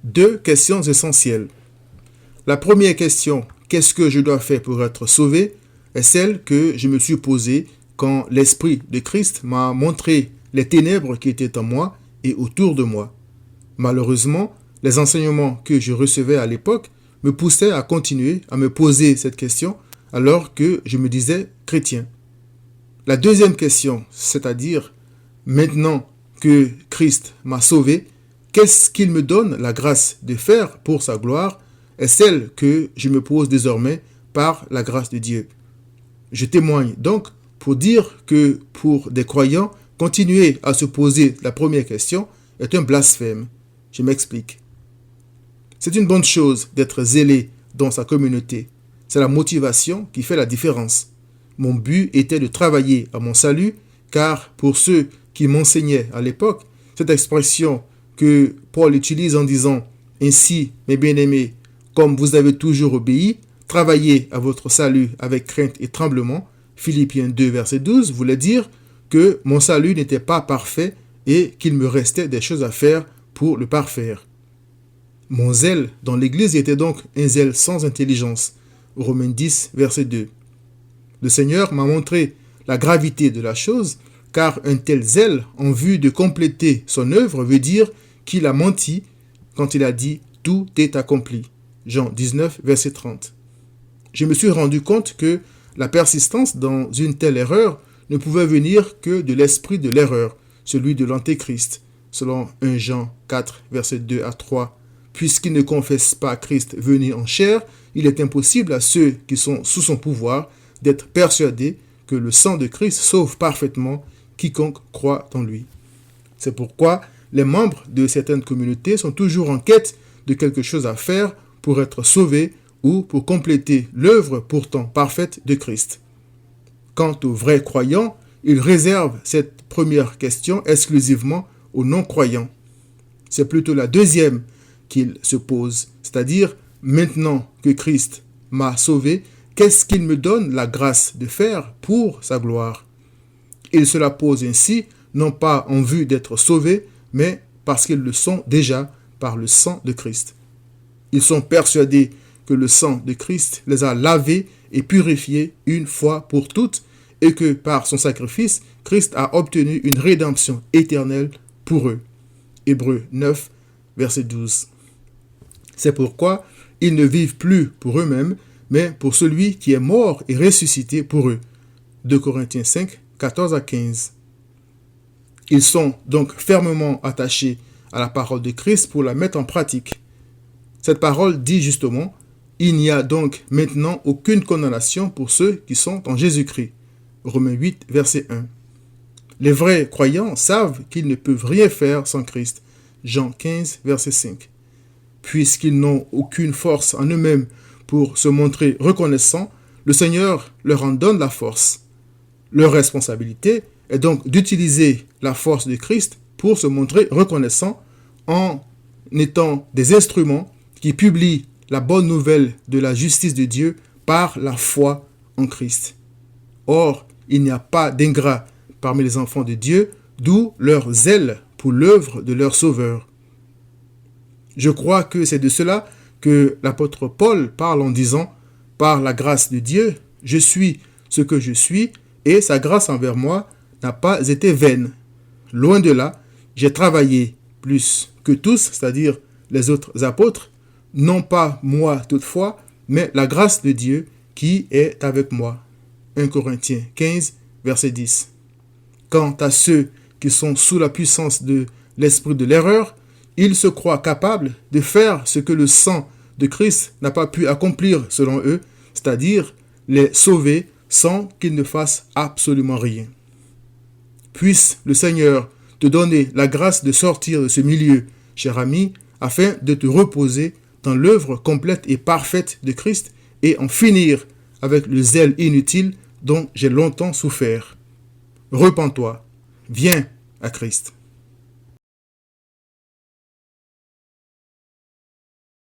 Deux questions essentielles. La première question, qu'est-ce que je dois faire pour être sauvé, est celle que je me suis posée quand l'Esprit de Christ m'a montré les ténèbres qui étaient en moi et autour de moi. Malheureusement, les enseignements que je recevais à l'époque me poussaient à continuer à me poser cette question alors que je me disais chrétien. La deuxième question, c'est-à-dire, maintenant que Christ m'a sauvé, qu'est-ce qu'il me donne la grâce de faire pour sa gloire, est celle que je me pose désormais par la grâce de Dieu. Je témoigne donc pour dire que pour des croyants, continuer à se poser la première question est un blasphème. Je m'explique. C'est une bonne chose d'être zélé dans sa communauté. C'est la motivation qui fait la différence. Mon but était de travailler à mon salut, car pour ceux qui m'enseignaient à l'époque, cette expression que Paul utilise en disant « Ainsi, mes bien-aimés, comme vous avez toujours obéi, travaillez à votre salut avec crainte et tremblement », Philippiens 2, verset 12, voulait dire que mon salut n'était pas parfait et qu'il me restait des choses à faire pour le parfaire. Mon zèle dans l'Église était donc un zèle sans intelligence. Romains 10, verset 2. Le Seigneur m'a montré la gravité de la chose, car un tel zèle en vue de compléter son œuvre veut dire qu'il a menti quand il a dit « tout est accompli ». Jean 19, verset 30. Je me suis rendu compte que la persistance dans une telle erreur ne pouvait venir que de l'esprit de l'erreur, celui de l'Antéchrist, selon 1 Jean 4, verset 2 à 3. Puisqu'il ne confesse pas Christ venu en chair, il est impossible à ceux qui sont sous son pouvoir d'être persuadés que le sang de Christ sauve parfaitement quiconque croit en lui. C'est pourquoi les membres de certaines communautés sont toujours en quête de quelque chose à faire pour être sauvés ou pour compléter l'œuvre pourtant parfaite de Christ. Quant aux vrais croyants, ils réservent cette première question exclusivement aux non-croyants. C'est plutôt la deuxième qu'ils se posent, c'est-à-dire maintenant que Christ m'a sauvé, qu'est-ce qu'il me donne la grâce de faire pour sa gloire? Ils se la posent ainsi, non pas en vue d'être sauvés, mais parce qu'ils le sont déjà par le sang de Christ. Ils sont persuadés que le sang de Christ les a lavés et purifiés une fois pour toutes et que par son sacrifice, Christ a obtenu une rédemption éternelle pour eux. Hébreux 9, verset 12. C'est pourquoi ils ne vivent plus pour eux-mêmes, mais pour celui qui est mort et ressuscité pour eux. 2 Corinthiens 5, 14 à 15. Ils sont donc fermement attachés à la parole de Christ pour la mettre en pratique. Cette parole dit justement « Il n'y a donc maintenant aucune condamnation pour ceux qui sont en Jésus-Christ ». Romains 8, verset 1. Les vrais croyants savent qu'ils ne peuvent rien faire sans Christ. Jean 15, verset 5. Puisqu'ils n'ont aucune force en eux-mêmes pour se montrer reconnaissants, le Seigneur leur en donne la force. Leur responsabilité est donc d'utiliser la force de Christ pour se montrer reconnaissants en étant des instruments qui publient la bonne nouvelle de la justice de Dieu par la foi en Christ. Or, il n'y a pas d'ingrats parmi les enfants de Dieu, d'où leur zèle pour l'œuvre de leur Sauveur. Je crois que c'est de cela que l'apôtre Paul parle en disant « Par la grâce de Dieu, je suis ce que je suis, et sa grâce envers moi n'a pas été vaine. Loin de là, j'ai travaillé plus que tous, c'est-à-dire les autres apôtres, non pas moi toutefois, mais la grâce de Dieu qui est avec moi. » 1 Corinthiens 15, verset 10. Quant à ceux qui sont sous la puissance de l'esprit de l'erreur, ils se croient capables de faire ce que le sang de Christ n'a pas pu accomplir selon eux, c'est-à-dire les sauver sans qu'ils ne fassent absolument rien. Puisse le Seigneur te donner la grâce de sortir de ce milieu, cher ami, afin de te reposer dans l'œuvre complète et parfaite de Christ et en finir avec le zèle inutile dont j'ai longtemps souffert. Repens-toi, viens à Christ.